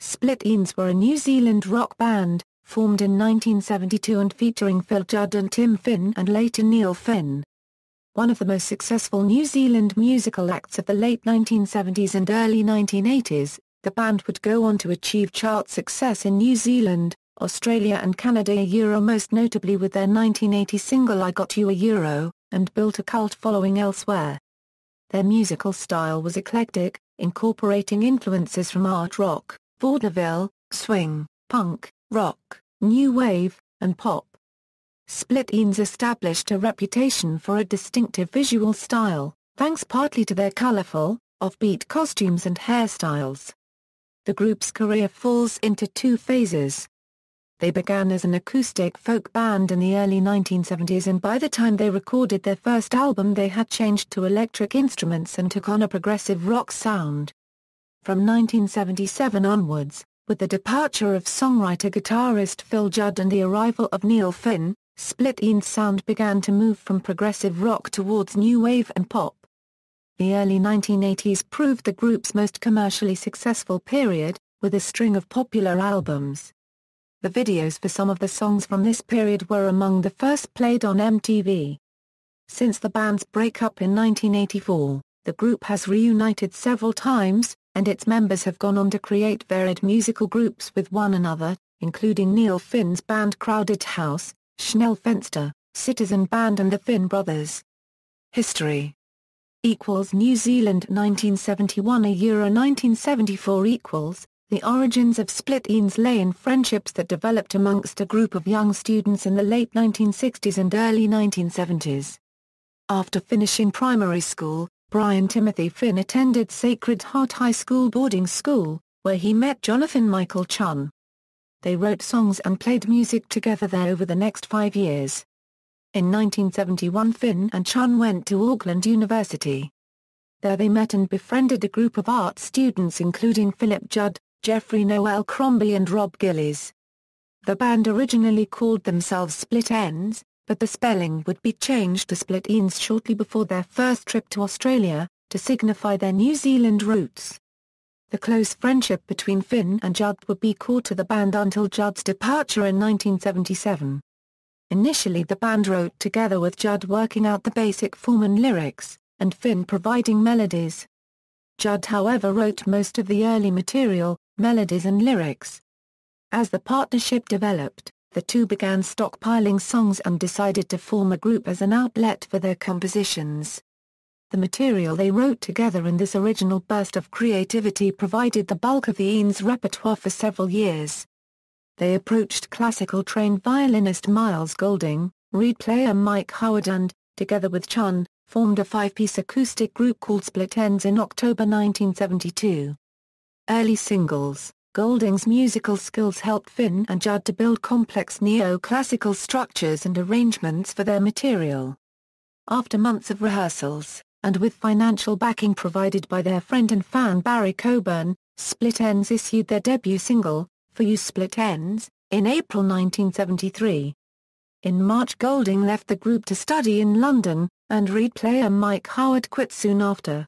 Split Enz were a New Zealand rock band, formed in 1972 and featuring Phil Judd and Tim Finn and later Neil Finn. One of the most successful New Zealand musical acts of the late 1970s and early 1980s, the band would go on to achieve chart success in New Zealand, Australia and Canada most notably with their 1980 single I Got You a and built a cult following elsewhere. Their musical style was eclectic, incorporating influences from art rock, vaudeville, swing, punk, rock, new wave, and pop. Split Enz established a reputation for a distinctive visual style, thanks partly to their colourful, offbeat costumes and hairstyles. The group's career falls into two phases. They began as an acoustic folk band in the early 1970s, and by the time they recorded their first album they had changed to electric instruments and took on a progressive rock sound. From 1977 onwards, with the departure of songwriter-guitarist Phil Judd and the arrival of Neil Finn, Split Enz sound began to move from progressive rock towards new wave and pop. The early 1980s proved the group's most commercially successful period, with a string of popular albums. The videos for some of the songs from this period were among the first played on MTV. Since the band's breakup in 1984, the group has reunited several times, and its members have gone on to create varied musical groups with one another, including Neil Finn's band Crowded House, Schnell Fenster, Citizen Band and the Finn Brothers. History New Zealand 1971 1974 The origins of Split Enz lay in friendships that developed amongst a group of young students in the late 1960s and early 1970s. After finishing primary school, Brian Timothy Finn attended Sacred Heart High School boarding school, where he met Jonathan Michael Chun. They wrote songs and played music together there over the next 5 years. In 1971 Finn and Chun went to Auckland University. There they met and befriended a group of art students including Philip Judd, Jeffrey Noel Crombie and Rob Gillies. The band originally called themselves Split Enz, but the spelling would be changed to Split Enz shortly before their first trip to Australia, to signify their New Zealand roots. The close friendship between Finn and Judd would be core to the band until Judd's departure in 1977. Initially the band wrote together with Judd working out the basic form and lyrics, and Finn providing melodies. Judd however wrote most of the early material, melodies and lyrics. As the partnership developed, the two began stockpiling songs and decided to form a group as an outlet for their compositions. The material they wrote together in this original burst of creativity provided the bulk of the Enz repertoire for several years. They approached classical-trained violinist Miles Golding, reed player Mike Howard and, together with Chun, formed a 5-piece acoustic group called Split Enz in October 1972. Early singles, Golding's musical skills helped Finn and Judd to build complex neo-classical structures and arrangements for their material. After months of rehearsals, and with financial backing provided by their friend and fan Barry Coburn, Split Enz issued their debut single, For You Split Enz, in April 1973. In March Golding left the group to study in London, and reed player Mike Howard quit soon after.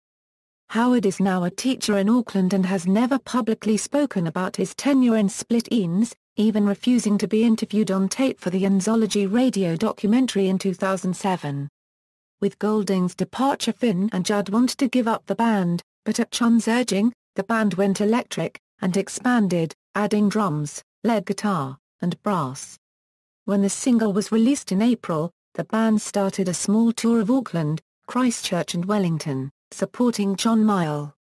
Howard is now a teacher in Auckland and has never publicly spoken about his tenure in Split Enz, even refusing to be interviewed on tape for the Enzology radio documentary in 2007. With Golding's departure Finn and Judd wanted to give up the band, but at Chun's urging, the band went electric, and expanded, adding drums, lead guitar, and brass. When the single was released in April, the band started a small tour of Auckland, Christchurch and Wellington, supporting John Mayall.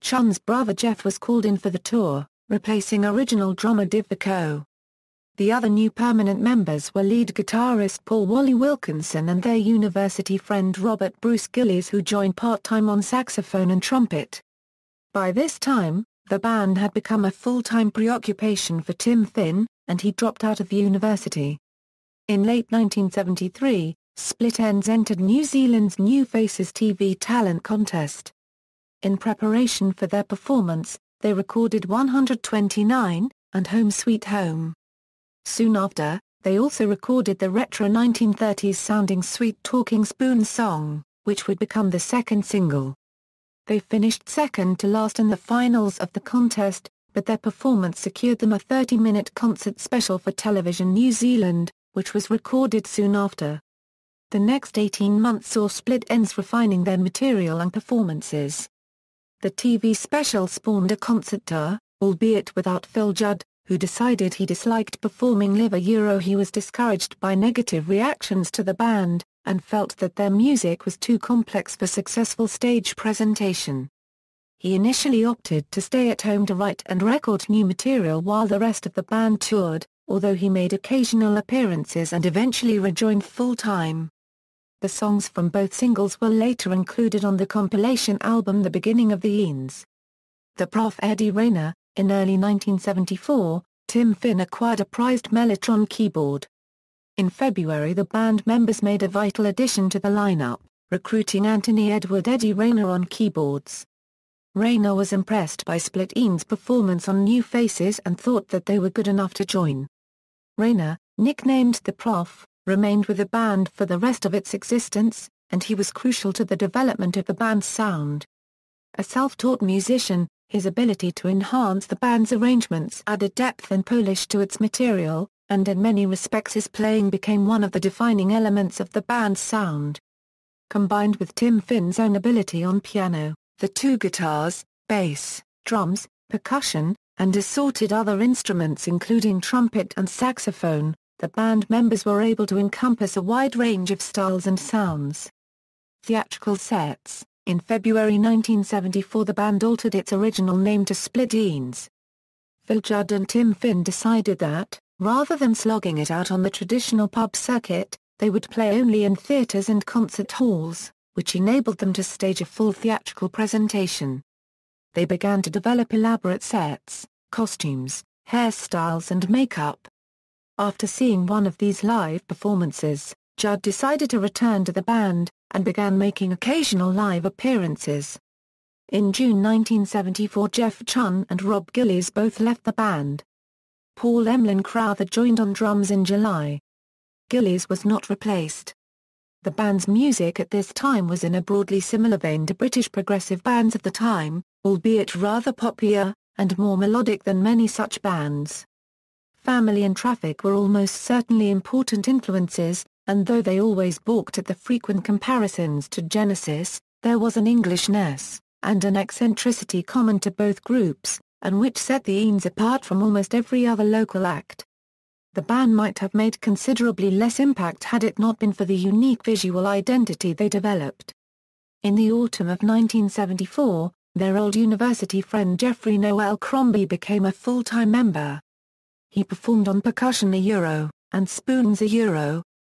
Chun's brother Jeff was called in for the tour, replacing original drummer Div Vico. The other new permanent members were lead guitarist Paul Wally Wilkinson and their university friend Robert Bruce Gillies, who joined part-time on saxophone and trumpet. By this time, the band had become a full-time preoccupation for Tim Finn, and he dropped out of university. In late 1973, Split Enz entered New Zealand's New Faces TV talent contest. In preparation for their performance, they recorded 129, and Home Sweet Home. Soon after, they also recorded the retro 1930s-sounding Sweet Talking Spoon song, which would become the second single. They finished second to last in the finals of the contest, but their performance secured them a 30-minute concert special for Television New Zealand, which was recorded soon after. The next 18 months saw Split Enz refining their material and performances. The TV special spawned a concert tour, albeit without Phil Judd, who decided he disliked performing live. He was discouraged by negative reactions to the band, and felt that their music was too complex for successful stage presentation. He initially opted to stay at home to write and record new material while the rest of the band toured, although he made occasional appearances and eventually rejoined full-time. The songs from both singles were later included on the compilation album The Beginning of the Eons. The Prof Eddie Rayner. In early 1974, Tim Finn acquired a prized Mellotron keyboard. In February the band members made a vital addition to the lineup, recruiting Anthony Edward Eddie Rayner on keyboards. Rayner was impressed by Split Enz' performance on New Faces and thought that they were good enough to join. Rayner, nicknamed the Prof, remained with the band for the rest of its existence, and he was crucial to the development of the band's sound. A self-taught musician, his ability to enhance the band's arrangements added depth and polish to its material, and in many respects his playing became one of the defining elements of the band's sound. Combined with Tim Finn's own ability on piano, the two guitars, bass, drums, percussion, and assorted other instruments including trumpet and saxophone, the band members were able to encompass a wide range of styles and sounds. Theatrical Sets. In February 1974 the band altered its original name to Split Enz. Phil Judd and Tim Finn decided that, rather than slogging it out on the traditional pub circuit, they would play only in theaters and concert halls, which enabled them to stage a full theatrical presentation. They began to develop elaborate sets, costumes, hairstyles and makeup. After seeing one of these live performances, Judd decided to return to the band, and began making occasional live appearances. In June 1974 Jeff Chun and Rob Gillies both left the band. Paul Emlyn Crowther joined on drums in July. Gillies was not replaced. The band's music at this time was in a broadly similar vein to British progressive bands of the time, albeit rather poppier, and more melodic than many such bands. Family and Traffic were almost certainly important influences, and though they always balked at the frequent comparisons to Genesis, there was an Englishness, and an eccentricity common to both groups, and which set the Enz apart from almost every other local act. The band might have made considerably less impact had it not been for the unique visual identity they developed. In the autumn of 1974, their old university friend Jeffrey Noel Crombie became a full-time member. He performed on percussion and spoons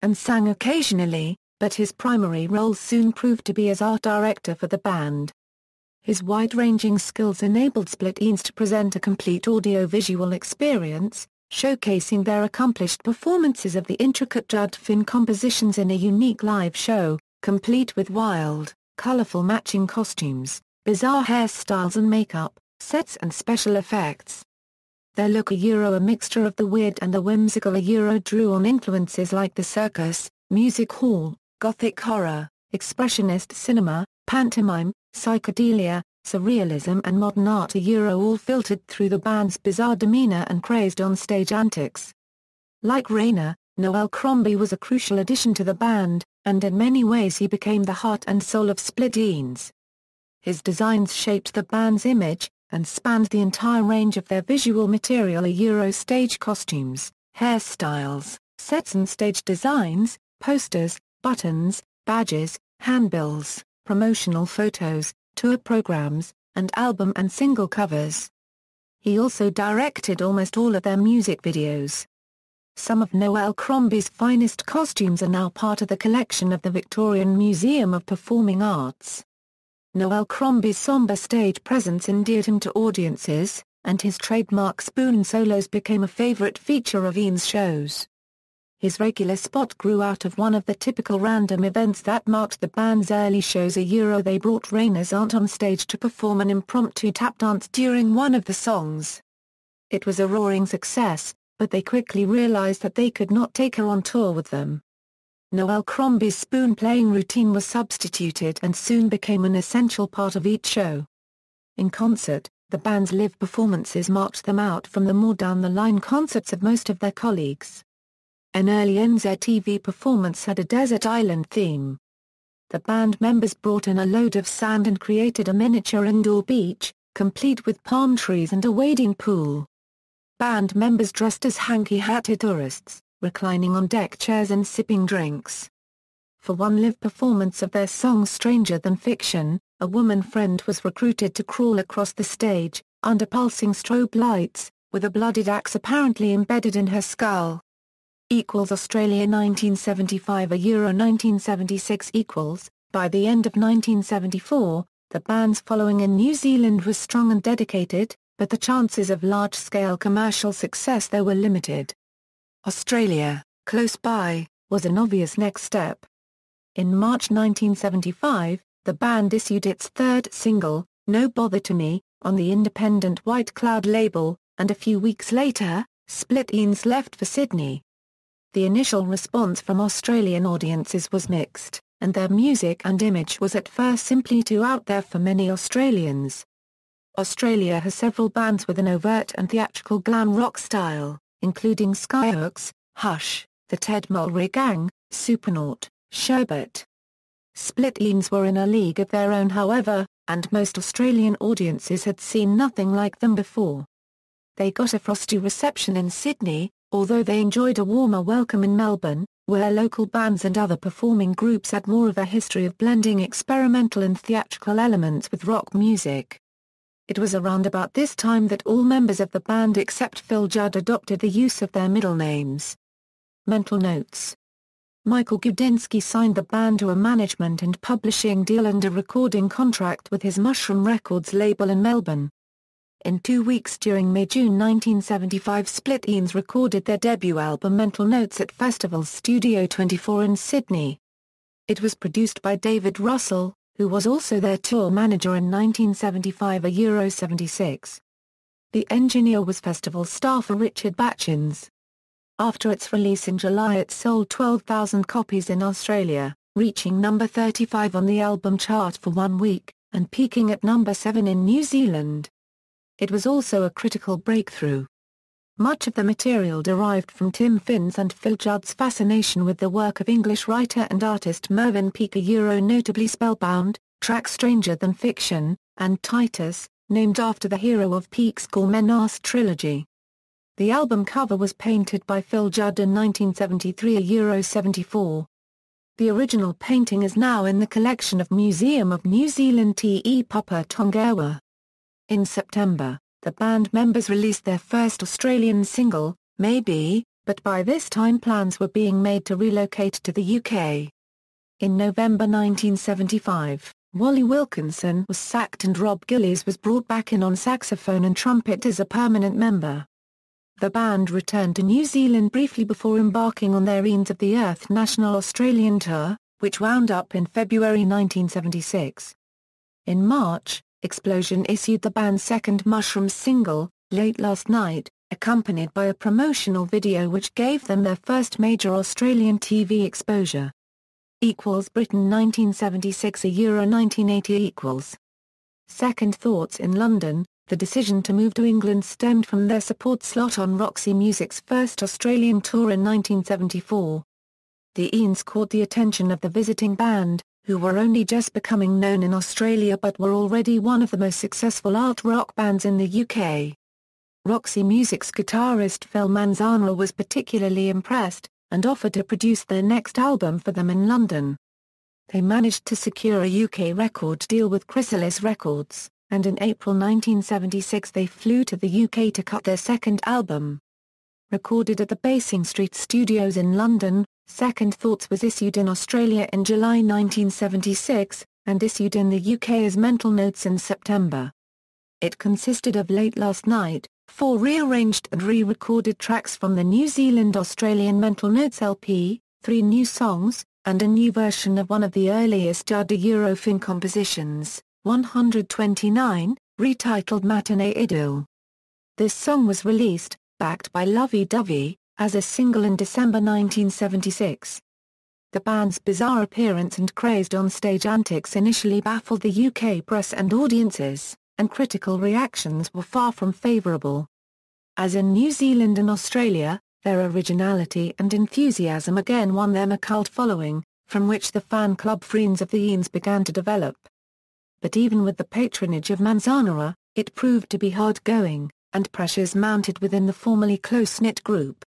and sang occasionally, but his primary role soon proved to be as art director for the band. His wide-ranging skills enabled Split Enz to present a complete audio-visual experience, showcasing their accomplished performances of the intricate Judd-Finn compositions in a unique live show, complete with wild, colorful matching costumes, bizarre hairstyles and makeup, sets and special effects. Their look a mixture of the weird and the whimsical drew on influences like the circus, music hall, gothic horror, expressionist cinema, pantomime, psychedelia, surrealism and modern art all filtered through the band's bizarre demeanor and crazed on-stage antics. Like Rayner, Noel Crombie was a crucial addition to the band, and in many ways he became the heart and soul of Split Enz. His designs shaped the band's image, and spanned the entire range of their visual material stage costumes, hairstyles, sets and stage designs, posters, buttons, badges, handbills, promotional photos, tour programs, and album and single covers. He also directed almost all of their music videos. Some of Noel Crombie's finest costumes are now part of the collection of the Victorian Museum of Performing Arts. Noel Crombie's somber stage presence endeared him to audiences, and his trademark spoon solos became a favorite feature of Enz shows. His regular spot grew out of one of the typical random events that marked the band's early shows. They brought Rayner's aunt on stage to perform an impromptu tap dance during one of the songs. It was a roaring success, but they quickly realized that they could not take her on tour with them. Noel Crombie's spoon-playing routine was substituted and soon became an essential part of each show. In concert, the band's live performances marked them out from the more down-the-line concerts of most of their colleagues. An early NZTV performance had a desert island theme. The band members brought in a load of sand and created a miniature indoor beach, complete with palm trees and a wading pool. Band members dressed as hanky-hatted tourists, reclining on deck chairs and sipping drinks. For one live performance of their song Stranger Than Fiction, a woman friend was recruited to crawl across the stage, under pulsing strobe lights, with a bloodied axe apparently embedded in her skull. Australia 1975 Euro 1976 By the end of 1974, the band's following in New Zealand was strong and dedicated, but the chances of large-scale commercial success there were limited. Australia, close by, was an obvious next step. In March 1975, the band issued its third single, No Bother to Me, on the independent White Cloud label, and a few weeks later, Split Enz left for Sydney. The initial response from Australian audiences was mixed, and their music and image was at first simply too out there for many Australians. Australia has several bands with an overt and theatrical glam rock style, including Skyhooks, Hush, the Ted Mulry Gang, Supernaut, Sherbet. Split Enz were in a league of their own however, and most Australian audiences had seen nothing like them before. They got a frosty reception in Sydney, although they enjoyed a warmer welcome in Melbourne, where local bands and other performing groups had more of a history of blending experimental and theatrical elements with rock music. It was around about this time that all members of the band except Phil Judd adopted the use of their middle names. Mental notes. Michael Gudinski signed the band to a management and publishing deal and a recording contract with his Mushroom Records label in Melbourne. In 2 weeks during May-June 1975 Split Enz recorded their debut album Mental Notes at Festival's Studio 24 in Sydney. It was produced by David Russell, who was also their tour manager in 1975 Euro 76. The engineer was festival staffer Richard Batchins. After its release in July it sold 12,000 copies in Australia, reaching number 35 on the album chart for 1 week, and peaking at number 7 in New Zealand. It was also a critical breakthrough. Much of the material derived from Tim Finn's and Phil Judd's fascination with the work of English writer and artist Mervyn Peake Euro notably Spellbound, track Stranger Than Fiction, and Titus, named after the hero of Peake's Gormenghast trilogy. The album cover was painted by Phil Judd in 1973 Euro 74. The original painting is now in the collection of Museum of New Zealand Te Papa Tongawa. In September, the band members released their first Australian single, Maybe, but by this time plans were being made to relocate to the UK. In November 1975, Wally Wilkinson was sacked and Rob Gillies was brought back in on saxophone and trumpet as a permanent member. The band returned to New Zealand briefly before embarking on their Ends of the Earth National Australian Tour, which wound up in February 1976. In March, Explosion issued the band's second Mushrooms single, Late Last Night, accompanied by a promotional video which gave them their first major Australian TV exposure. Britain 1976 Euro 1980 Second Thoughts in London. The decision to move to England stemmed from their support slot on Roxy Music's first Australian tour in 1974. The Enz caught the attention of the visiting band, who were only just becoming known in Australia but were already one of the most successful art rock bands in the UK. Roxy Music's guitarist Phil Manzanera was particularly impressed, and offered to produce their next album for them in London. They managed to secure a UK record deal with Chrysalis Records, and in April 1976 they flew to the UK to cut their second album. Recorded at the Basing Street Studios in London, Second Thoughts was issued in Australia in July 1976, and issued in the UK as Mental Notes in September. It consisted of Late Last Night, 4 rearranged and re-recorded tracks from the New Zealand-Australian Mental Notes LP, 3 new songs, and a new version of one of the earliest Judd Eurofin compositions, 129, retitled Matinee Idyll. This song was released, backed by Lovey Dovey, as a single in December 1976. The band's bizarre appearance and crazed on-stage antics initially baffled the UK press and audiences, and critical reactions were far from favourable. As in New Zealand and Australia, their originality and enthusiasm again won them a cult following, from which the fan club Friends of the Eans began to develop. But even with the patronage of Manzanera, it proved to be hard-going, and pressures mounted within the formerly close-knit group.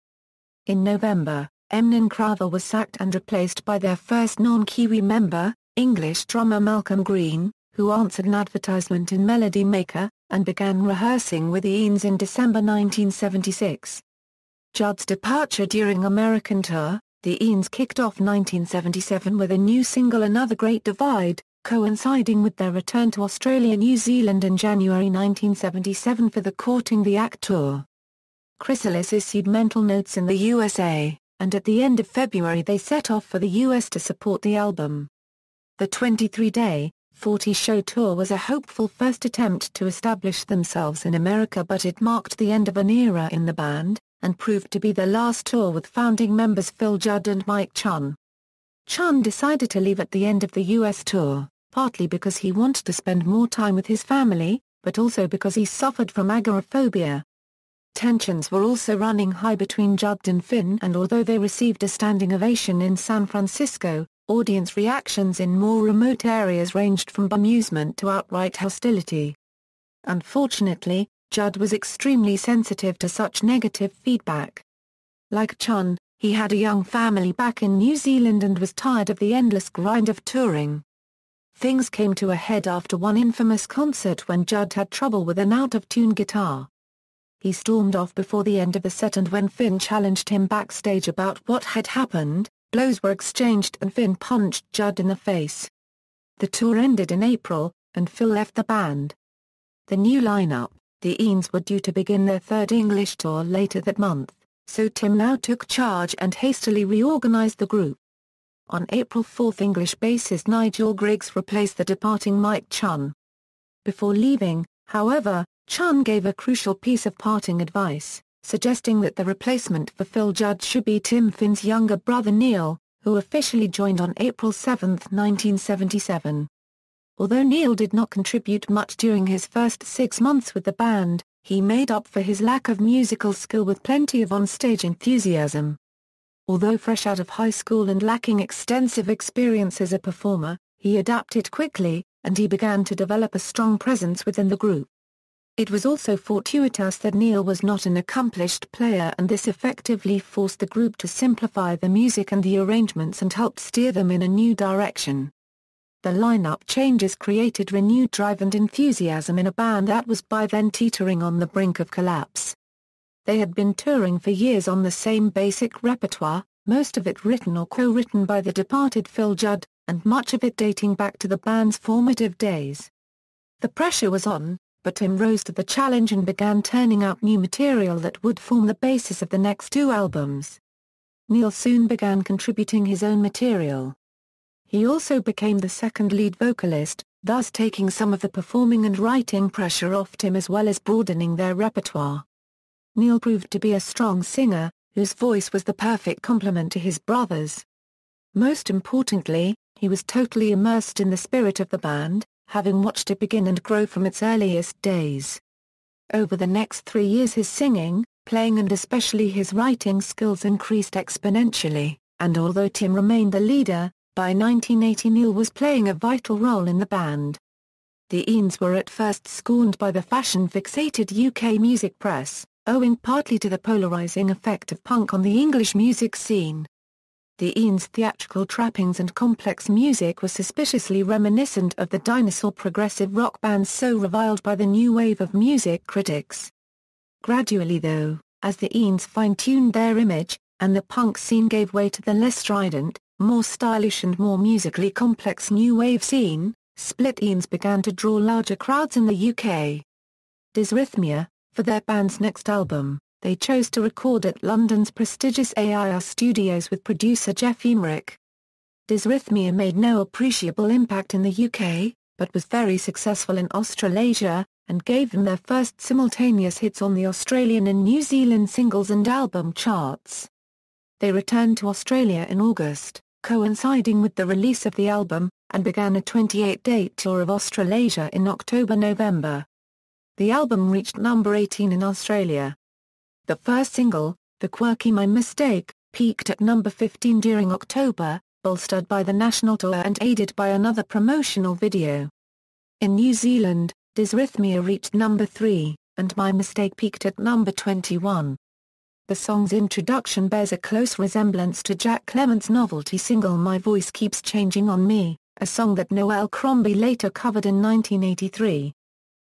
In November, Emlyn Crowther was sacked and replaced by their first non-Kiwi member, English drummer Malcolm Green, who answered an advertisement in Melody Maker, and began rehearsing with the Eans in December 1976. Judd's departure during American tour, the Eans kicked off 1977 with a new single Another Great Divide, coinciding with their return to Australia-New Zealand in January 1977 for the Courting the Act tour. Chrysalis issued Mental Notes in the USA, and at the end of February they set off for the US to support the album. The 23-day, 40-show tour was a hopeful first attempt to establish themselves in America, but it marked the end of an era in the band, and proved to be the last tour with founding members Phil Judd and Mike Chun. Chun decided to leave at the end of the US tour, partly because he wanted to spend more time with his family, but also because he suffered from agoraphobia. Tensions were also running high between Judd and Finn, and although they received a standing ovation in San Francisco, audience reactions in more remote areas ranged from bemusement to outright hostility. Unfortunately, Judd was extremely sensitive to such negative feedback. Like Chun, he had a young family back in New Zealand and was tired of the endless grind of touring. Things came to a head after one infamous concert when Judd had trouble with an out-of-tune guitar. He stormed off before the end of the set, and when Finn challenged him backstage about what had happened, blows were exchanged and Finn punched Judd in the face. The tour ended in April, and Phil left the band. The new lineup, the Eans, were due to begin their third English tour later that month, so Tim now took charge and hastily reorganized the group. On April 4, English bassist Nigel Griggs replaced the departing Mike Chun. Before leaving, however, Chun gave a crucial piece of parting advice, suggesting that the replacement for Phil Judd should be Tim Finn's younger brother Neil, who officially joined on April 7, 1977. Although Neil did not contribute much during his first 6 months with the band, he made up for his lack of musical skill with plenty of on-stage enthusiasm. Although fresh out of high school and lacking extensive experience as a performer, he adapted quickly, and he began to develop a strong presence within the group. It was also fortuitous that Neil was not an accomplished player, and this effectively forced the group to simplify the music and the arrangements and helped steer them in a new direction. The lineup changes created renewed drive and enthusiasm in a band that was by then teetering on the brink of collapse. They had been touring for years on the same basic repertoire, most of it written or co-written by the departed Phil Judd, and much of it dating back to the band's formative days. The pressure was on, but Tim rose to the challenge and began turning out new material that would form the basis of the next 2 albums. Neil soon began contributing his own material. He also became the second lead vocalist, thus taking some of the performing and writing pressure off Tim as well as broadening their repertoire. Neil proved to be a strong singer, whose voice was the perfect complement to his brother's. Most importantly, he was totally immersed in the spirit of the band, having watched it begin and grow from its earliest days. Over the next 3 years his singing, playing and especially his writing skills increased exponentially, and although Tim remained the leader, by 1980 Neil was playing a vital role in the band. The Eans were at first scorned by the fashion-fixated UK music press, owing partly to the polarising effect of punk on the English music scene. The Eans' theatrical trappings and complex music were suspiciously reminiscent of the dinosaur progressive rock bands so reviled by the new wave of music critics. Gradually though, as the Eans fine-tuned their image, and the punk scene gave way to the less strident, more stylish and more musically complex new wave scene, split Eans began to draw larger crowds in the UK. Dysrhythmia, for their band's next album, they chose to record at London's prestigious AIR Studios with producer Jeff Emerick. Dysrhythmia made no appreciable impact in the UK, but was very successful in Australasia, and gave them their first simultaneous hits on the Australian and New Zealand singles and album charts. They returned to Australia in August, coinciding with the release of the album, and began a 28-date tour of Australasia in October-November. The album reached number 18 in Australia. The first single, The Quirky My Mistake, peaked at number 15 during October, bolstered by the national tour and aided by another promotional video. In New Zealand, Dysrhythmia reached number 3, and My Mistake peaked at number 21. The song's introduction bears a close resemblance to Jack Clement's novelty single My Voice Keeps Changing on Me, a song that Noel Crombie later covered in 1983.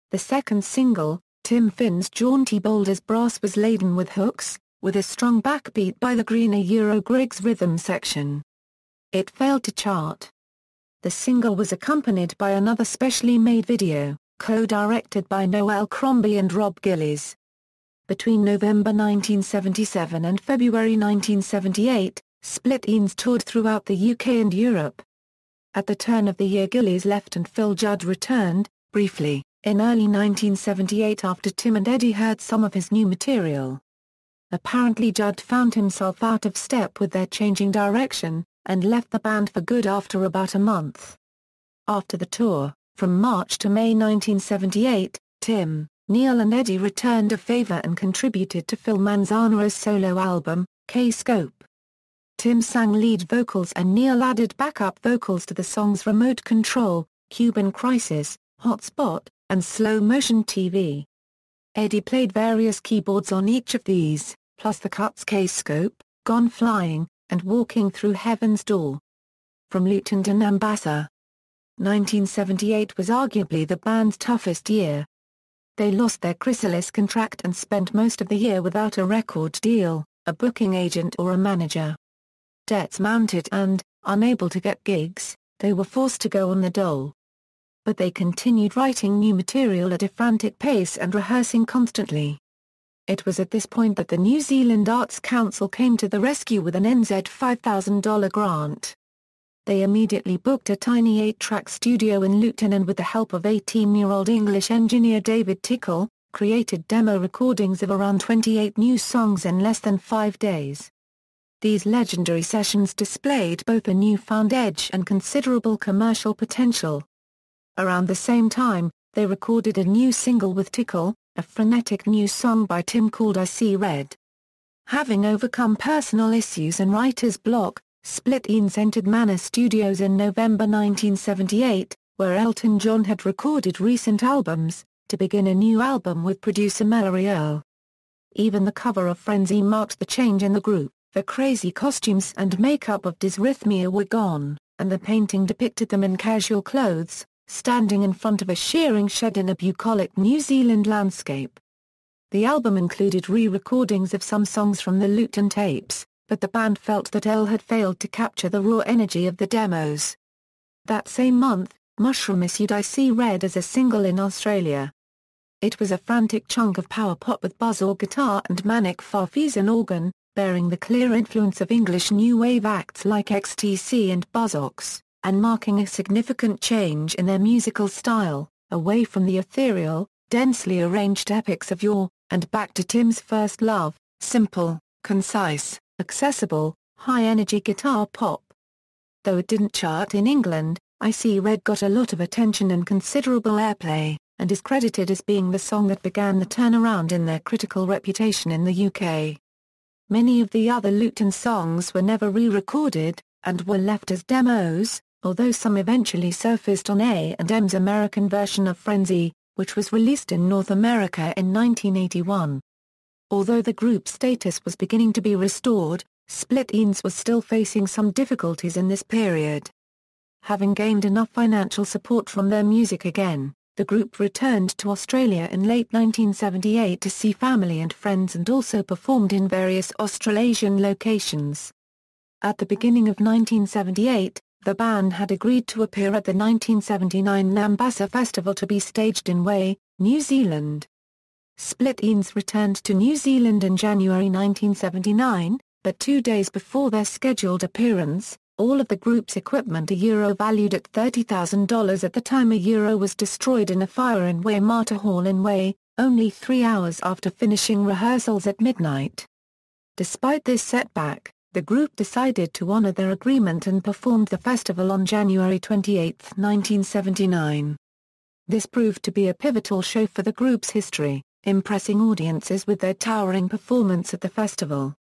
The second single, Tim Finn's jaunty Boulder's Brass, was laden with hooks, with a strong backbeat by the greener Griggs rhythm section. It failed to chart. The single was accompanied by another specially made video, co-directed by Noel Crombie and Rob Gillies. Between November 1977 and February 1978, Split Enz toured throughout the UK and Europe. At the turn of the year, Gillies left and Phil Judd returned, briefly, in early 1978 after Tim and Eddie heard some of his new material. Apparently Judd found himself out of step with their changing direction, and left the band for good after about a month. After the tour, from March to May 1978, Tim, Neil and Eddie returned a favor and contributed to Phil Manzanaro's solo album, K-Scope. Tim sang lead vocals and Neil added backup vocals to the songs Remote Control, Cuban Crisis, Hotspot, and Slow Motion TV. Eddie played various keyboards on each of these, plus the cuts K-Scope, Gone Flying, and Walking Through Heaven's Door. From Luton to Nambassa. 1978 was arguably the band's toughest year. They lost their Chrysalis contract and spent most of the year without a record deal, a booking agent or a manager. Debts mounted and, unable to get gigs, they were forced to go on the dole. But they continued writing new material at a frantic pace and rehearsing constantly. It was at this point that the New Zealand Arts Council came to the rescue with an NZ $5,000 grant. They immediately booked a tiny 8-track studio in Luton and with the help of 18-year-old English engineer David Tickle, created demo recordings of around 28 new songs in less than 5 days. These legendary sessions displayed both a newfound edge and considerable commercial potential. Around the same time, they recorded a new single with Tickle, a frenetic new song by Tim called I See Red. Having overcome personal issues and writer's block, Split Enz entered Manor Studios in November 1978, where Elton John had recorded recent albums, to begin a new album with producer Mallory Earle. Even the cover of Frenzy marked the change in the group. The crazy costumes and makeup of Dysrhythmia were gone, and the painting depicted them in casual clothes, standing in front of a shearing shed in a bucolic New Zealand landscape. The album included re-recordings of some songs from the Luton tapes, but the band felt that Earle had failed to capture the raw energy of the demos. That same month, Mushroom issued I See Red as a single in Australia. It was a frantic chunk of power pop with buzzsaw guitar and manic Farfisa organ, bearing the clear influence of English new wave acts like XTC and Buzzcocks, and marking a significant change in their musical style, away from the ethereal, densely arranged epics of yore, and back to Tim's first love, simple, concise, accessible, high-energy guitar pop. Though it didn't chart in England, I See Red got a lot of attention and considerable airplay, and is credited as being the song that began the turnaround in their critical reputation in the UK. Many of the other Luton songs were never re-recorded, and were left as demos, although some eventually surfaced on A&M's American version of Frenzy, which was released in North America in 1981. Although the group's status was beginning to be restored, Split Enz was still facing some difficulties in this period. Having gained enough financial support from their music again, the group returned to Australia in late 1978 to see family and friends and also performed in various Australasian locations. At the beginning of 1978, the band had agreed to appear at the 1979 Nambassa Festival to be staged in Wai, New Zealand. Split Enz returned to New Zealand in January 1979, but 2 days before their scheduled appearance, all of the group's equipment valued at $30,000 at the time was destroyed in a fire in Waimata Hall in Wai, only 3 hours after finishing rehearsals at midnight. Despite this setback, the group decided to honor their agreement and performed the festival on January 28, 1979. This proved to be a pivotal show for the group's history, impressing audiences with their towering performance at the festival.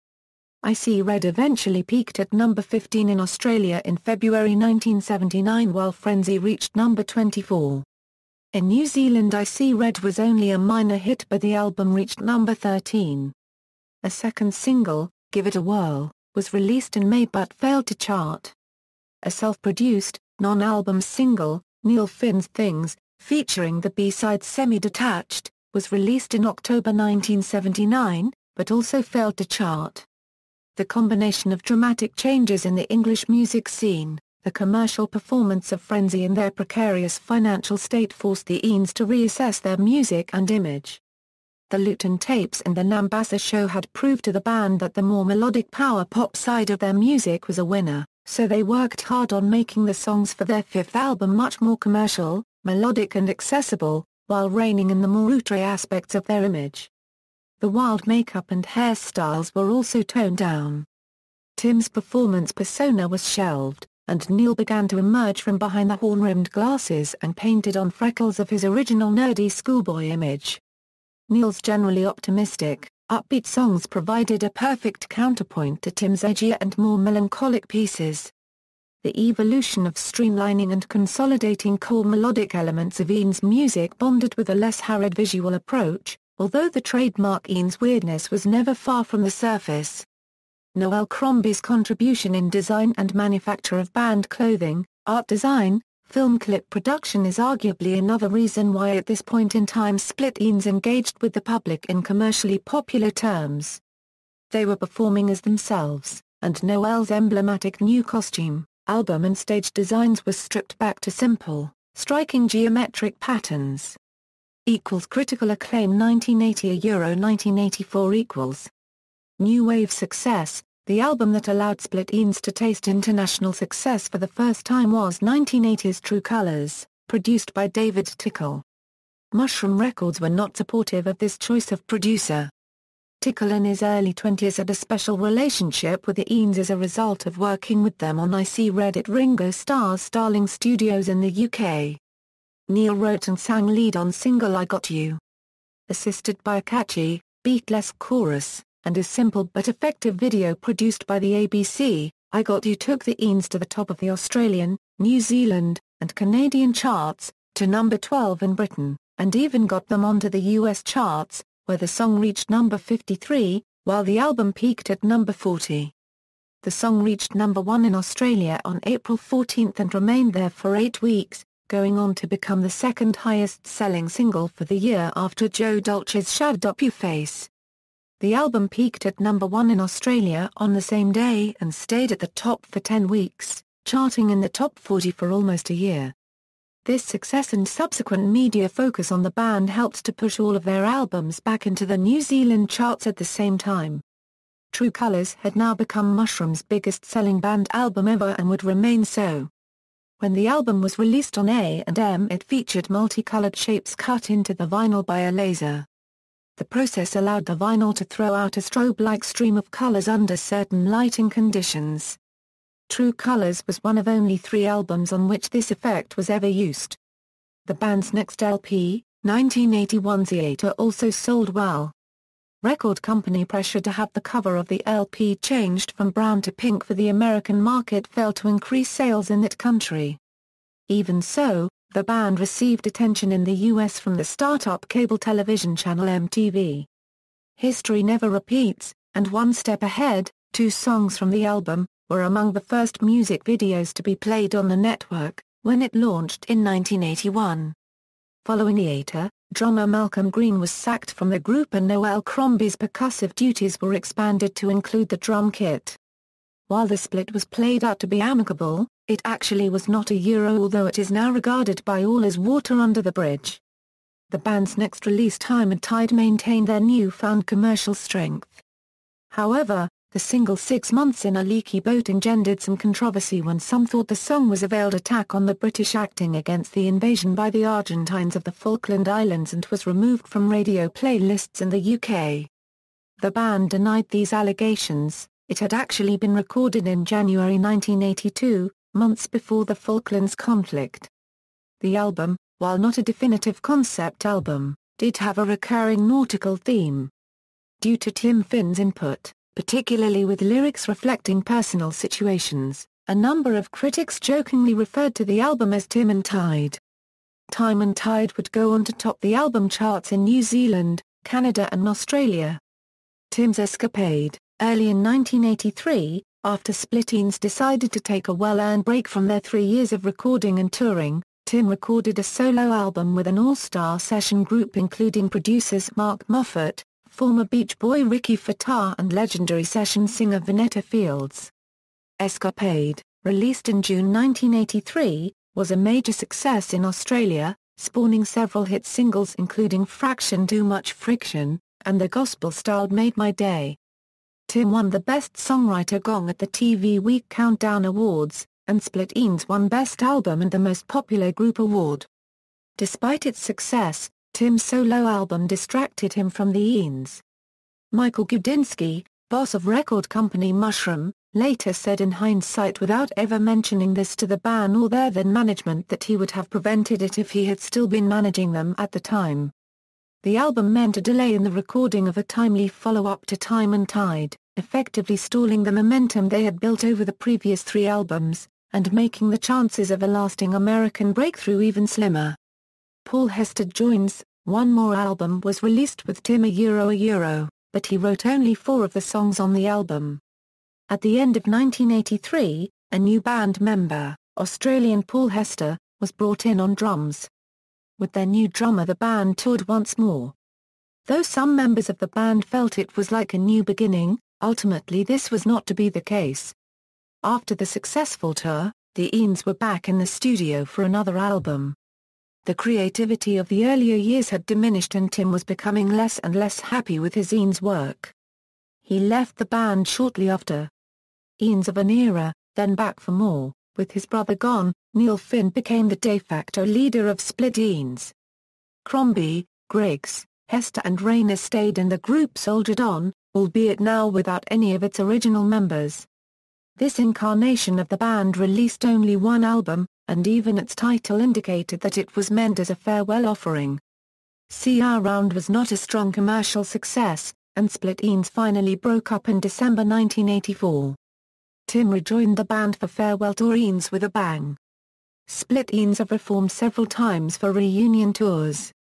I See Red eventually peaked at number 15 in Australia in February 1979 while Frenzy reached number 24. In New Zealand I See Red was only a minor hit but the album reached number 13. A second single, Give It a Whirl, was released in May but failed to chart. A self-produced, non-album single, Neil Finn's Things, featuring the B-side Semi-Detached, was released in October 1979, but also failed to chart. The combination of dramatic changes in the English music scene, the commercial performance of Frenzy and their precarious financial state forced the Eanes to reassess their music and image. The Luton tapes and the Nambassa show had proved to the band that the more melodic power pop side of their music was a winner, so they worked hard on making the songs for their fifth album much more commercial, melodic and accessible, while reining in the more outre aspects of their image. The wild makeup and hairstyles were also toned down. Tim's performance persona was shelved, and Neil began to emerge from behind the horn-rimmed glasses and painted-on freckles of his original nerdy schoolboy image. Neil's generally optimistic, upbeat songs provided a perfect counterpoint to Tim's edgier and more melancholic pieces. The evolution of streamlining and consolidating core melodic elements of Eanes' music bonded with a less harrowed visual approach, although the trademark Eanes weirdness was never far from the surface. Noel Crombie's contribution in design and manufacture of band clothing, art design, film clip production is arguably another reason why at this point in time Split Eanes engaged with the public in commercially popular terms. They were performing as themselves, and Noel's emblematic new costume, album and stage designs were stripped back to simple, striking geometric patterns. Critical acclaim 1980 1984 New wave success. The album that allowed Split Eanes to taste international success for the first time was 1980's True Colours, produced by David Tickle. Mushroom Records were not supportive of this choice of producer. Tickle in his early 20s had a special relationship with the Eanes as a result of working with them on I See Red at Ringo Starr's Starling Studios in the UK. Neil wrote and sang lead on single I Got You. Assisted by a catchy, beatless chorus, and a simple but effective video produced by the ABC, I Got You took the Eanes to the top of the Australian, New Zealand, and Canadian charts, to number 12 in Britain, and even got them onto the US charts, where the song reached number 53, while the album peaked at number 40. The song reached number 1 in Australia on April 14 and remained there for 8 weeks, going on to become the second highest-selling single for the year after Joe Dolce's Shoved Up Your Face. The album peaked at number 1 in Australia on the same day and stayed at the top for 10 weeks, charting in the top 40 for almost a year. This success and subsequent media focus on the band helped to push all of their albums back into the New Zealand charts at the same time. True Colours had now become Mushroom's biggest-selling band album ever and would remain so. When the album was released on A&M it featured multicolored shapes cut into the vinyl by a laser. The process allowed the vinyl to throw out a strobe-like stream of colors under certain lighting conditions. True Colours was one of only 3 albums on which this effect was ever used. The band's next LP, 1981's Theatre, also sold well. Record company pressure to have the cover of the LP changed from brown to pink for the American market failed to increase sales in that country. Even so, the band received attention in the US from the startup cable television channel MTV. History Never Repeats, and One Step Ahead, 2 songs from the album, were among the first music videos to be played on the network, when it launched in 1981. Following Theatre, drummer Malcolm Green was sacked from the group and Noel Crombie's percussive duties were expanded to include the drum kit. While the split was played out to be amicable, it actually was not although it is now regarded by all as water under the bridge. The band's next release Time and Tide maintained their newfound commercial strength. However, the single 6 Months in a Leaky Boat engendered some controversy when some thought the song was a veiled attack on the British acting against the invasion by the Argentines of the Falkland Islands and was removed from radio playlists in the UK. The band denied these allegations. It had actually been recorded in January 1982, months before the Falklands conflict. The album, while not a definitive concept album, did have a recurring nautical theme. Due to Tim Finn's input, particularly with lyrics reflecting personal situations, a number of critics jokingly referred to the album as Tim and Tide. Time and Tide would go on to top the album charts in New Zealand, Canada and Australia. Tim's Escapade, early in 1983, after Split Enz decided to take a well-earned break from their 3 years of recording and touring, Tim recorded a solo album with an all-star session group including producers Mark Moffat, former Beach Boy Ricky Fatah and legendary session singer Vanetta Fields. Escapade, released in June 1983, was a major success in Australia, spawning several hit singles including Fraction Too Much Friction, and the gospel-styled Made My Day. Tim won the Best Songwriter gong at the TV Week Countdown Awards, and Split Enz won Best Album and the Most Popular Group Award. Despite its success, Tim's solo album distracted him from the Enz. Michael Gudinski, boss of record company Mushroom, later said in hindsight without ever mentioning this to the band or their then management that he would have prevented it if he had still been managing them at the time. The album meant a delay in the recording of a timely follow-up to Time and Tide, effectively stalling the momentum they had built over the previous 3 albums, and making the chances of a lasting American breakthrough even slimmer. Paul Hester joins. One more album was released with Tim a Euro, but he wrote only 4 of the songs on the album. At the end of 1983, a new band member, Australian Paul Hester, was brought in on drums. With their new drummer the band toured once more. Though some members of the band felt it was like a new beginning, ultimately this was not to be the case. After the successful tour, the Enz were back in the studio for another album. The creativity of the earlier years had diminished and Tim was becoming less and less happy with his Enz work. He left the band shortly after. Enz of an era, then back for more, with his brother gone, Neil Finn became the de facto leader of Split Enz. Crombie, Griggs, Hester and Rayner stayed and the group soldiered on, albeit now without any of its original members. This incarnation of the band released only 1 album, and even its title indicated that it was meant as a farewell offering. See Around was not a strong commercial success, and Split Enz finally broke up in December 1984. Tim rejoined the band for Farewell Tour Enz with a bang. Split Enz have reformed several times for reunion tours.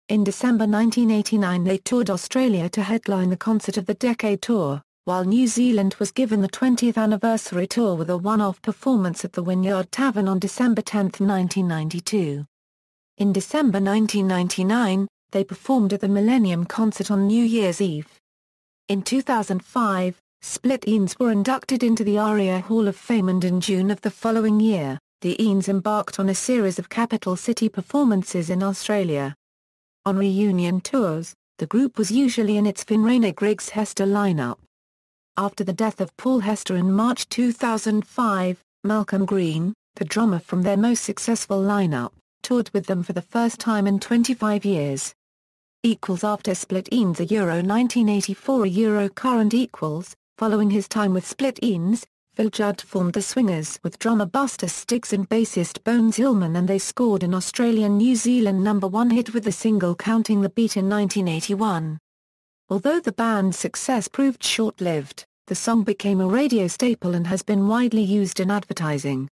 In December 1989 they toured Australia to headline the Concert of the Decade tour, while New Zealand was given the 20th anniversary tour with a one-off performance at the Wynyard Tavern on December 10, 1992. In December 1999, they performed at the Millennium Concert on New Year's Eve. In 2005, Split Enz were inducted into the ARIA Hall of Fame and in June of the following year, the Enz embarked on a series of capital city performances in Australia. On reunion tours, the group was usually in its Finn Rayner Griggs Hester lineup. After the death of Paul Hester in March 2005, Malcolm Green, the drummer from their most successful lineup, toured with them for the first time in 25 years. After Split Enz a Euro 1984 a Euro current equals. Following his time with Split Enz, Phil Judd formed the Swingers with drummer Buster Stiggs and bassist Bones Hillman and they scored an Australian-New Zealand #1 hit with the single Counting the Beat in 1981. Although the band's success proved short-lived, the song became a radio staple and has been widely used in advertising.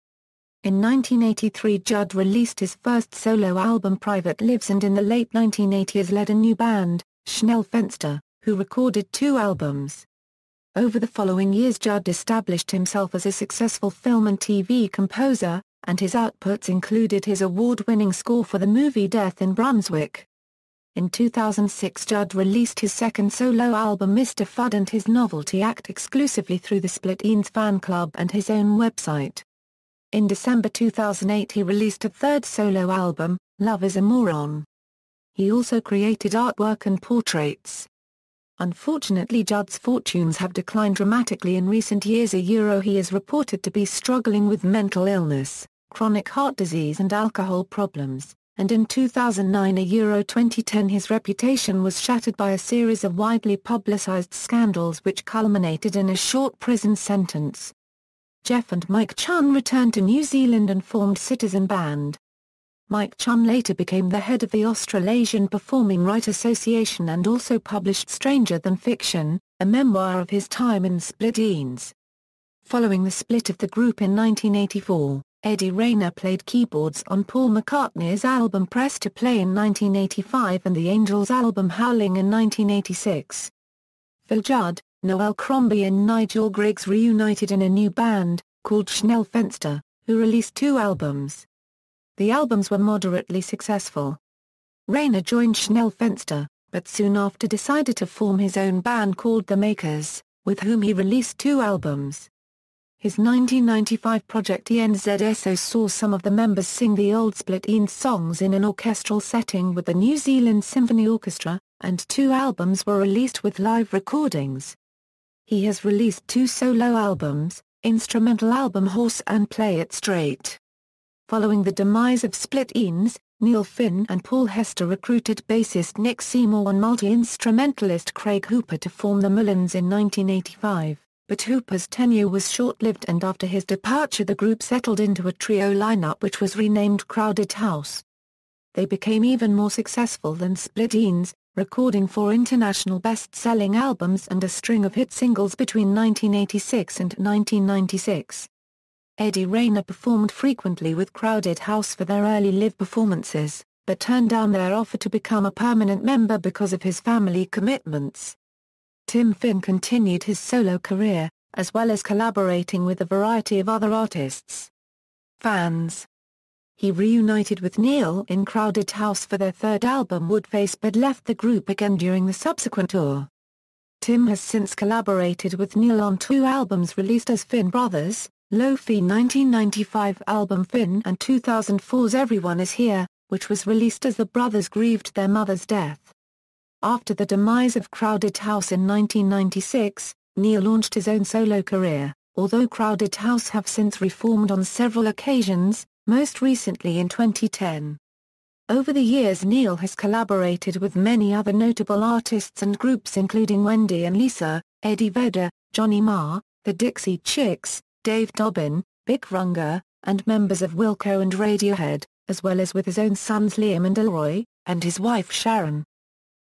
In 1983 Judd released his first solo album Private Lives and in the late 1980s led a new band, Schnell Fenster, who recorded 2 albums. Over the following years Judd established himself as a successful film and TV composer, and his outputs included his award-winning score for the movie Death in Brunswick. In 2006 Judd released his second solo album Mr. Fudd and his novelty act exclusively through the Split Enz fan club and his own website. In December 2008 he released a third solo album, Love is a Moron. He also created artwork and portraits. Unfortunately Judd's fortunes have declined dramatically in recent years. He is reported to be struggling with mental illness, chronic heart disease and alcohol problems, and in 2009 2010 his reputation was shattered by a series of widely publicized scandals which culminated in a short prison sentence. Jeff and Mike Chun returned to New Zealand and formed Citizen Band. Mike Chun later became the head of the Australasian Performing Right Association and also published Stranger Than Fiction, a memoir of his time in Split-Enz. Following the split of the group in 1984, Eddie Rayner played keyboards on Paul McCartney's album Press to Play in 1985 and the Angels' album Howling in 1986. Phil Judd, Noel Crombie and Nigel Griggs reunited in a new band, called Schnell Fenster, who released 2 albums. The albums were moderately successful. Rayner joined Schnell Fenster, but soon after decided to form his own band called The Makers, with whom he released 2 albums. His 1995 project ENZSO saw some of the members sing the old Split-Enz songs in an orchestral setting with the New Zealand Symphony Orchestra, and 2 albums were released with live recordings. He has released 2 solo albums, instrumental album Horse and Play It Straight. Following the demise of Split-Enz, Neil Finn and Paul Hester recruited bassist Nick Seymour and multi-instrumentalist Craig Hooper to form the Mullins in 1985, but Hooper's tenure was short-lived and after his departure the group settled into a trio lineup which was renamed Crowded House. They became even more successful than Split-Enz, recording 4 international best-selling albums and a string of hit singles between 1986 and 1996. Eddie Rayner performed frequently with Crowded House for their early live performances, but turned down their offer to become a permanent member because of his family commitments. Tim Finn continued his solo career, as well as collaborating with a variety of other artists. Fans. He reunited with Neil in Crowded House for their 3rd album Woodface but left the group again during the subsequent tour. Tim has since collaborated with Neil on 2 albums released as Finn Brothers, Lo-Fi 1995 album Finn and 2004's Everyone Is Here, which was released as the brothers grieved their mother's death. After the demise of Crowded House in 1996, Neil launched his own solo career, although Crowded House have since reformed on several occasions, most recently in 2010. Over the years Neil has collaborated with many other notable artists and groups including Wendy and Lisa, Eddie Vedder, Johnny Marr, the Dixie Chicks, Dave Dobbin, Big Runga, and members of Wilco and Radiohead, as well as with his own sons Liam and Elroy, and his wife Sharon.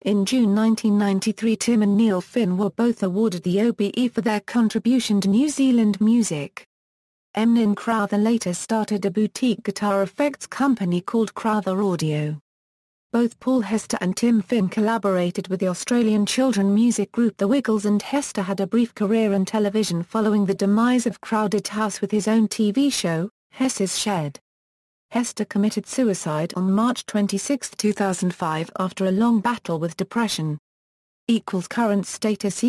In June 1993 Tim and Neil Finn were both awarded the OBE for their contribution to New Zealand music. Emlyn Crowther later started a boutique guitar effects company called Crowther Audio. Both Paul Hester and Tim Finn collaborated with the Australian children music group The Wiggles and Hester had a brief career in television following the demise of Crowded House with his own TV show, Hess's Shed. Hester committed suicide on March 26, 2005 after a long battle with depression. Current status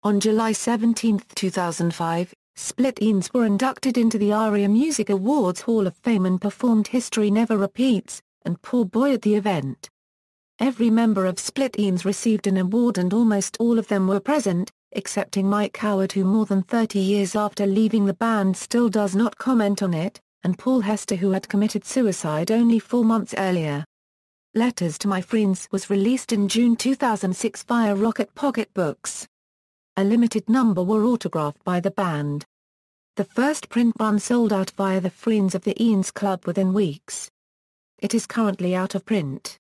on July 17, 2005, Split-Enz were inducted into the ARIA Music Awards Hall of Fame and performed History Never Repeats, and Poor Boy at the event. Every member of Split-Enz received an award and almost all of them were present, excepting Mike Howard who more than 30 years after leaving the band still does not comment on it, and Paul Hester who had committed suicide only 4 months earlier. Letters to My Friends was released in June 2006 via Rocket Pocket Books. A limited number were autographed by the band. The first print run sold out via the Friends of the Enz Club within weeks. It is currently out of print.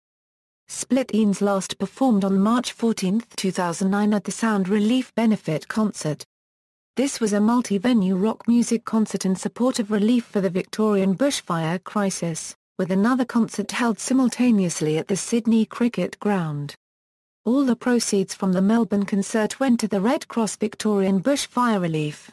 Split-Enz last performed on March 14, 2009 at the Sound Relief Benefit Concert. This was a multi-venue rock music concert in support of relief for the Victorian bushfire crisis, with another concert held simultaneously at the Sydney Cricket Ground. All the proceeds from the Melbourne concert went to the Red Cross Victorian bushfire relief.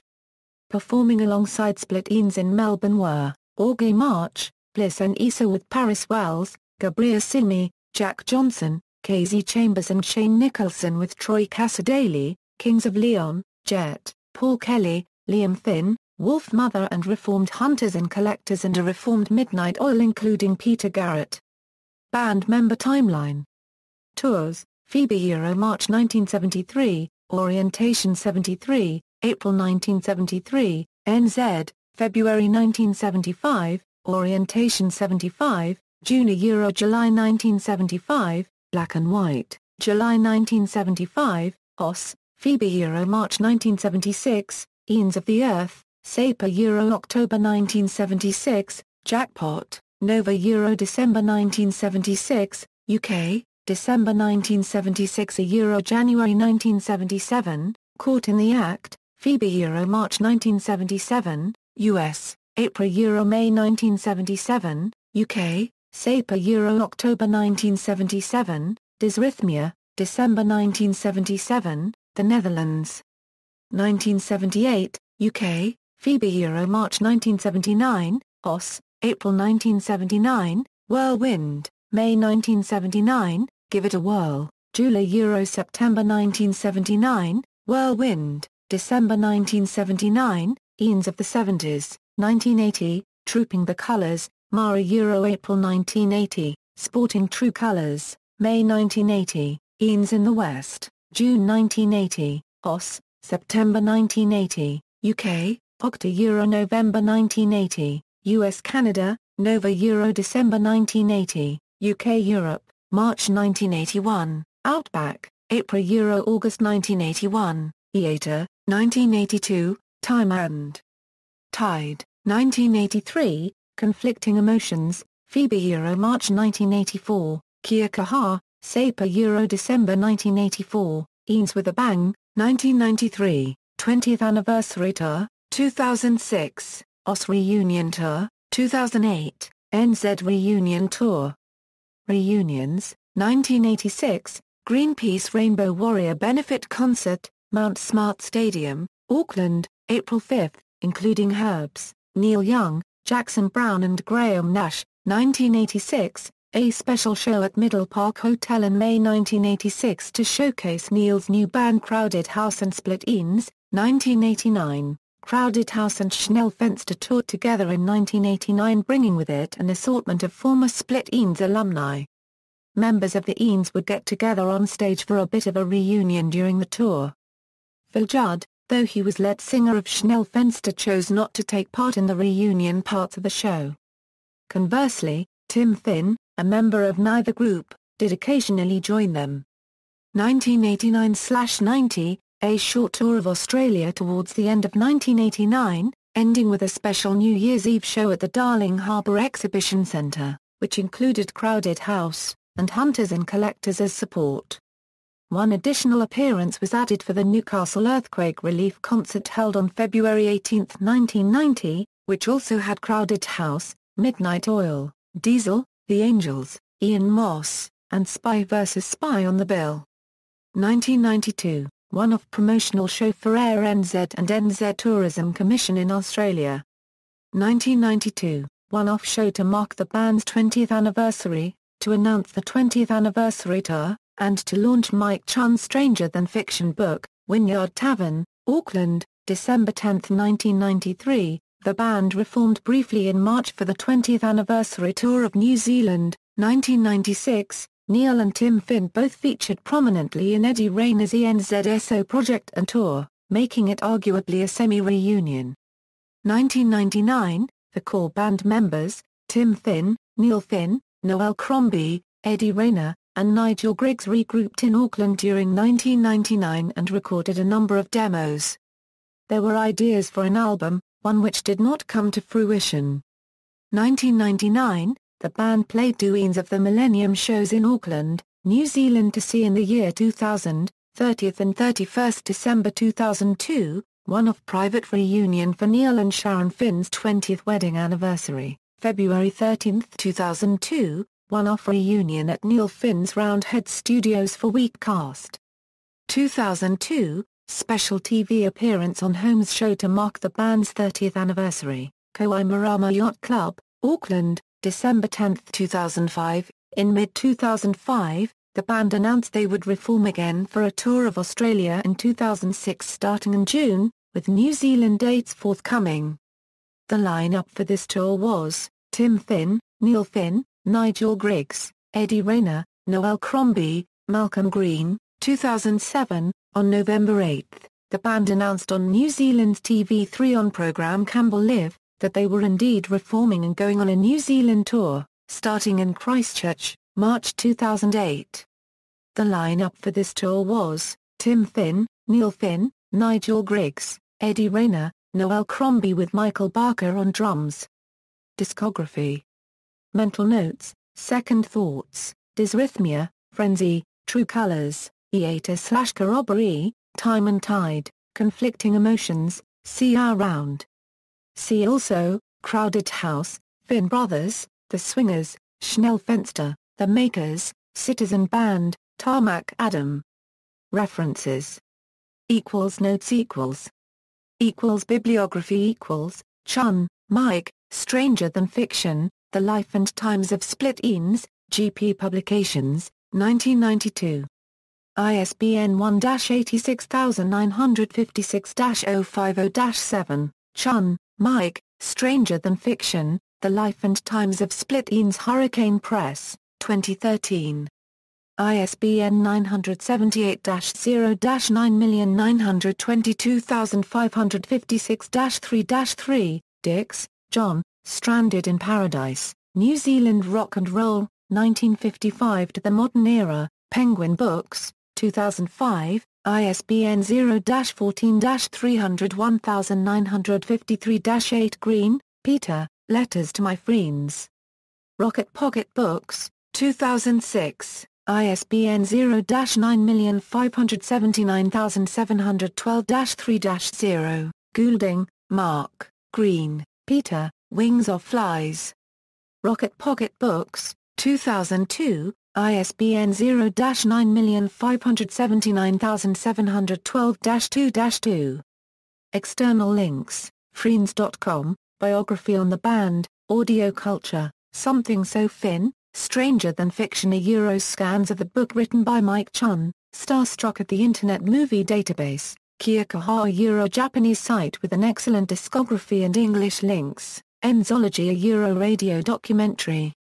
Performing alongside Split-Enz in Melbourne were, Augie March, Bliss and Issa with Paris Wells, Gabria Simi, Jack Johnson, Casey Chambers and Shane Nicholson with Troy Cassadaly, Kings of Leon, Jet, Paul Kelly, Liam Finn, Wolf Mother and Reformed Hunters and Collectors and a Reformed Midnight Oil including Peter Garrett. Band member timeline. Tours, Phoebe Euro March 1973, Orientation 73, April 1973, NZ, February 1975, Orientation 75, Junior Euro July 1975, Black and White, July 1975, OS, Phoebe Euro March 1976, Eons of the Earth, Saper Euro October 1976, Jackpot, Nova Euro December 1976, UK, December 1976 Euro January 1977, Caught in the Act, Phoebe Euro March 1977, US, April Euro May 1977, UK, Sapa Euro October 1977, Dysrhythmia, December 1977, The Netherlands. 1978, UK, Phoebe Euro March 1979, OS, April 1979, Whirlwind, May 1979, Give It a Whirl, July Euro September 1979, Whirlwind, December 1979, Eons of the 70s, 1980, Trooping the Colours, Mara Euro April 1980, Sporting True Colours, May 1980, Eons in the West, June 1980, OS, September 1980, UK, Octa Euro November 1980, US Canada, Nova Euro December 1980, UK Europe, March 1981, Outback, April Euro August 1981, EATA, 1982, Time and Tide, 1983, Conflicting Emotions, Phoebe Euro March 1984, Kia Kaha, Sapa Euro December 1984, Eons with a Bang, 1993, 20th Anniversary Tour, 2006, OS Reunion Tour, 2008, NZ Reunion Tour. Reunions, 1986, Greenpeace Rainbow Warrior Benefit Concert, Mount Smart Stadium, Auckland, April 5, including Herbs, Neil Young, Jackson Browne and Graham Nash, 1986, a special show at Middle Park Hotel in May 1986 to showcase Neil's new band Crowded House and Split Enz, 1989. Crowded House and Schnell Fenster toured together in 1989, bringing with it an assortment of former Split Enz alumni. Members of the Enz would get together on stage for a bit of a reunion during the tour. Phil Judd, though he was lead singer of Schnell Fenster, chose not to take part in the reunion parts of the show. Conversely, Tim Finn, a member of neither group, did occasionally join them. 1989-90, a short tour of Australia towards the end of 1989, ending with a special New Year's Eve show at the Darling Harbour Exhibition Centre, which included Crowded House and Hunters and Collectors as support. One additional appearance was added for the Newcastle Earthquake Relief Concert held on February 18, 1990, which also had Crowded House, Midnight Oil, Diesel, The Angels, Ian Moss, and Spy vs. Spy on the bill. 1992, one-off promotional show for Air NZ and NZ Tourism Commission in Australia. 1992, one-off show to mark the band's 20th anniversary, to announce the 20th anniversary tour, and to launch Mike Chun's Stranger Than Fiction book, Wynyard Tavern, Auckland, December 10, 1993. The band reformed briefly in March for the 20th anniversary tour of New Zealand, 1996. Neil and Tim Finn both featured prominently in Eddie Rayner's ENZSO project and tour, making it arguably a semi-reunion. 1999, the core band members, Tim Finn, Neil Finn, Noel Crombie, Eddie Rayner, and Nigel Griggs regrouped in Auckland during 1999 and recorded a number of demos. There were ideas for an album, one which did not come to fruition. 1999, the band played two Eons of the Millennium shows in Auckland, New Zealand to see in the year 2000, 30th and 31st December 2002, one-off private reunion for Neil and Sharon Finn's 20th wedding anniversary, February 13, 2002, one-off reunion at Neil Finn's Roundhead Studios for Weekcast. 2002, special TV appearance on Holmes' show to mark the band's 30th anniversary, Koimarama Yacht Club, Auckland, December 10, 2005. In mid-2005, the band announced they would reform again for a tour of Australia in 2006 starting in June, with New Zealand dates forthcoming. The lineup for this tour was, Tim Finn, Neil Finn, Nigel Griggs, Eddie Rayner, Noel Crombie, Malcolm Green. 2007, on November 8, the band announced on New Zealand's TV3 on programme Campbell Live, that they were indeed reforming and going on a New Zealand tour, starting in Christchurch, March 2008. The lineup for this tour was, Tim Finn, Neil Finn, Nigel Griggs, Eddie Rayner, Noel Crombie with Michael Barker on drums. Discography. Mental Notes, Second Thoughts, Dysrhythmia, Frenzy, True Colors, Hiatus/Corroboree, Time and Tide, Conflicting Emotions, See Our Round. See also, Crowded House, Finn Brothers, The Swingers, Schnell Fenster, The Makers, Citizen Band, Tarmac Adam. References. Notes Bibliography Chun, Mike, Stranger Than Fiction, The Life and Times of Split Enz, GP Publications, 1992. ISBN 1-86956-050-7, Chun, Mike, Stranger Than Fiction, The Life and Times of Split Enz Hurricane Press, 2013. ISBN 978-0-9922556-3-3, Dix, John, Stranded in Paradise, New Zealand Rock and Roll, 1955 to the Modern Era, Penguin Books, 2005, ISBN 0-14-301953-8 Green, Peter, Letters to My Friends. Rocket Pocket Books, 2006, ISBN 0-9579712-3-0, Goulding, Mark, Green, Peter, Wings of Flies. Rocket Pocket Books, 2002, ISBN 0-9579712-2-2. External links, Friends.com, Biography on the band, Audio Culture, Something So Fin, Stranger Than Fiction. Scans of the book written by Mike Chun, Starstruck at the Internet Movie Database, Kyokaha Japanese site with an excellent discography and English links, Enzology radio documentary.